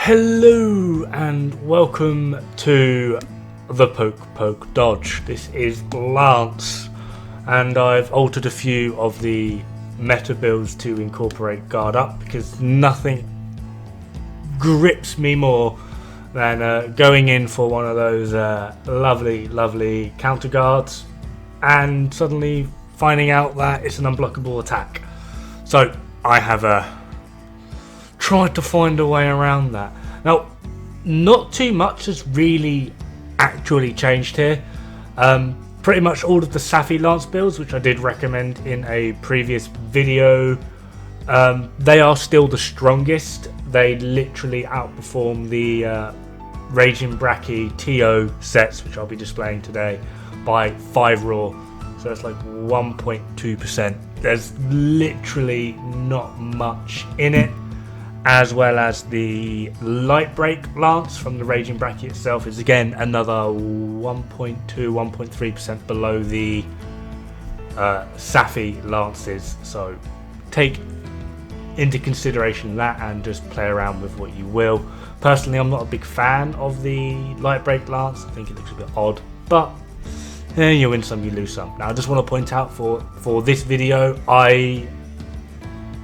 Hello and welcome to the Poke Dodge. This is Lance and I've altered a few of the meta builds to incorporate guard up because nothing grips me more than going in for one of those lovely counter guards and suddenly finding out that it's an unblockable attack. So I have tried to find a way around that. Now, not too much has really actually changed here. Pretty much all of the Safi'jiiva builds, which I did recommend in a previous video, they are still the strongest. They literally outperform the Dod-Regnbue TO sets, which I'll be displaying today, by 5 raw. So it's like 1.2%. There's literally not much in it. As well as the Light Break Lance from the Dod-Regnbue itself is again another 1.2, 1.3% below the Safi Lances. So take into consideration that and just play around with what you will. Personally, I'm not a big fan of the Light Break Lance. I think it looks a bit odd, but you win some, you lose some. Now I just want to point out for this video, I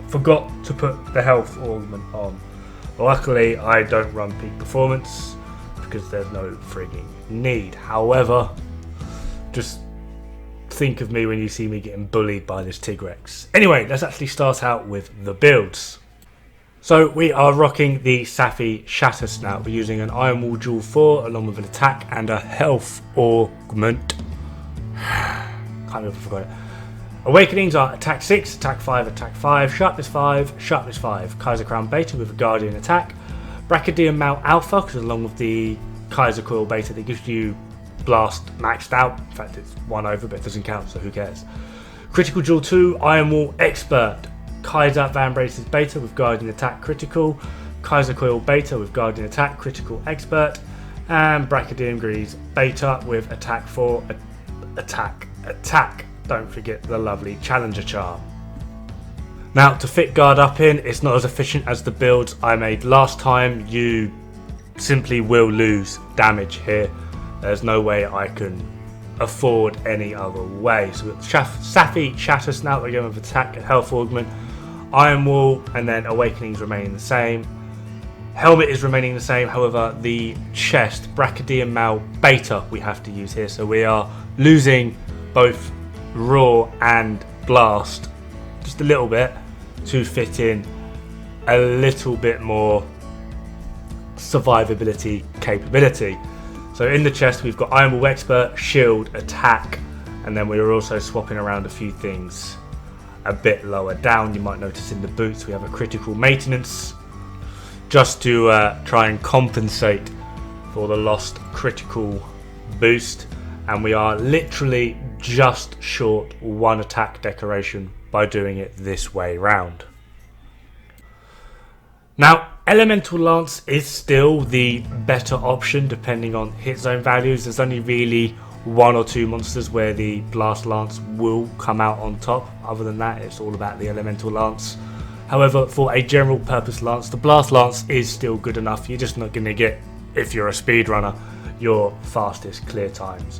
forgot to put the health augment on. Luckily, I don't run peak performance because there's no frigging need. However, just think of me when you see me getting bullied by this Tigrex. Anyway, let's actually start out with the builds. So we are rocking the Safi Shatter Snout. We're using an Iron Wall Dual 4 along with an attack and a health augment. Kind of forgot it. Awakenings are attack 6, attack 5, sharpness 5, sharpness 5. Kaiser Crown Beta with a Guardian attack. Brachydian Mount Alpha, because along with the Kaiser Coil Beta that gives you Blast maxed out. In fact, it's 1 over, but it doesn't count, so who cares. Critical Duel 2, Iron Wall Expert. Kaiser Van Braces Beta with Guardian attack critical. Kaiser Coil Beta with Guardian attack critical expert. And Brachydian Grease Beta with attack 4, attack. Don't forget the lovely Challenger Charm. Now, to fit guard up in, it's not as efficient as the builds I made last time. You simply will lose damage here. There's no way I can afford any other way. So with Safi Shatter Snout, again with attack and health augment. Iron Wall and then Awakenings remaining the same. Helmet is remaining the same, however the chest, Brachydian Mal Beta, we have to use here. So we are losing both raw and blast just a little bit to fit in a little bit more survivability capability. So in the chest we've got Iron Wall Expert, shield, attack, and then we're also swapping around a few things a bit lower down. You might notice in the boots we have a critical maintenance just to try and compensate for the lost critical boost, and we are literally just short 1 attack decoration by doing it this way round. Now, Elemental Lance is still the better option depending on hit zone values. There's only really 1 or 2 monsters where the Blast Lance will come out on top. Other than that, it's all about the Elemental Lance. However, for a general purpose Lance, the Blast Lance is still good enough. You're just not going to get, if you're a speedrunner, your fastest clear times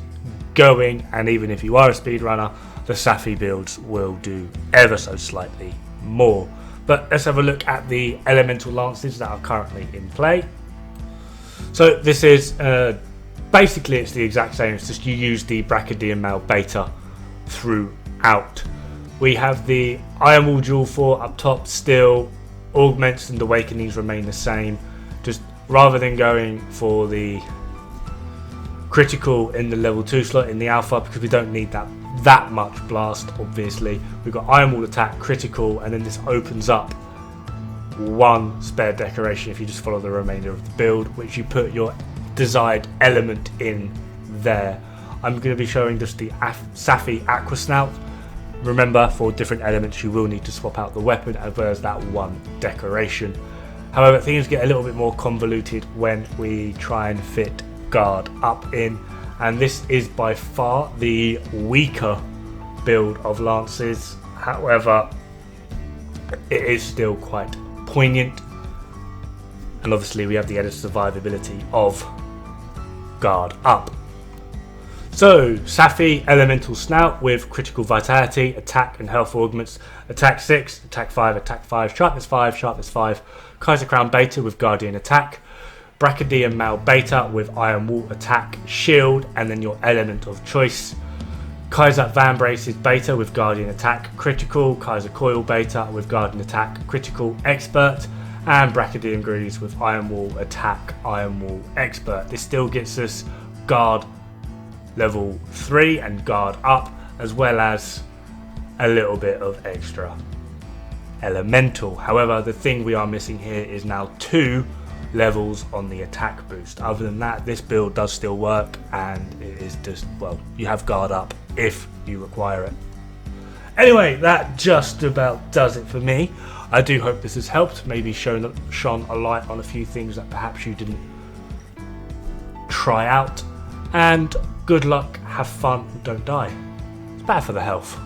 going, and even if you are a speedrunner, the Safi builds will do ever so slightly more. But let's have a look at the Elemental Lances that are currently in play. So this is basically it's the exact same, it's just you use the Brachydian Mal Beta throughout. We have the Iron Wall Dual 4 up top still, augments and awakenings remain the same, just rather than going for the critical in the level 2 slot in the alpha, because we don't need that much blast. Obviously we've got Iron Wall attack critical, and then this opens up 1 spare decoration if you just follow the remainder of the build, which you put your desired element in there. I'm going to be showing just the Safi Aqua Snout. Remember, for different elements you will need to swap out the weapon as well as that 1 decoration. However, things get a little bit more convoluted when we try and fit guard up in, and this is by far the weaker build of Lances. However, it is still quite poignant And obviously we have the added survivability of Guard Up. So, Safi, Elemental Snout with critical vitality, attack and health augments, attack 6, attack 5, sharpness 5, Kaiser Crown Beta with Guardian Attack, Brachydian Mal Beta with Iron Wall Attack, Shield, and then your element of choice. Kaiser Van Braces Beta with Guardian Attack, critical, Kaiser Coil Beta with Guardian Attack, critical, expert, and Brachydian Greaves with Iron Wall Attack, Iron Wall Expert. This still gets us Guard level 3 and Guard Up, as well as a little bit of extra Elemental. However, the thing we are missing here is now 2 levels on the attack boost. Other than that, this build does still work, and it is just, well, you have Guard Up if you require it. Anyway, that just about does it for me. I do hope this has helped, maybe shone a light on a few things that perhaps you didn't try out. And good luck, have fun, don't die. It's bad for the health.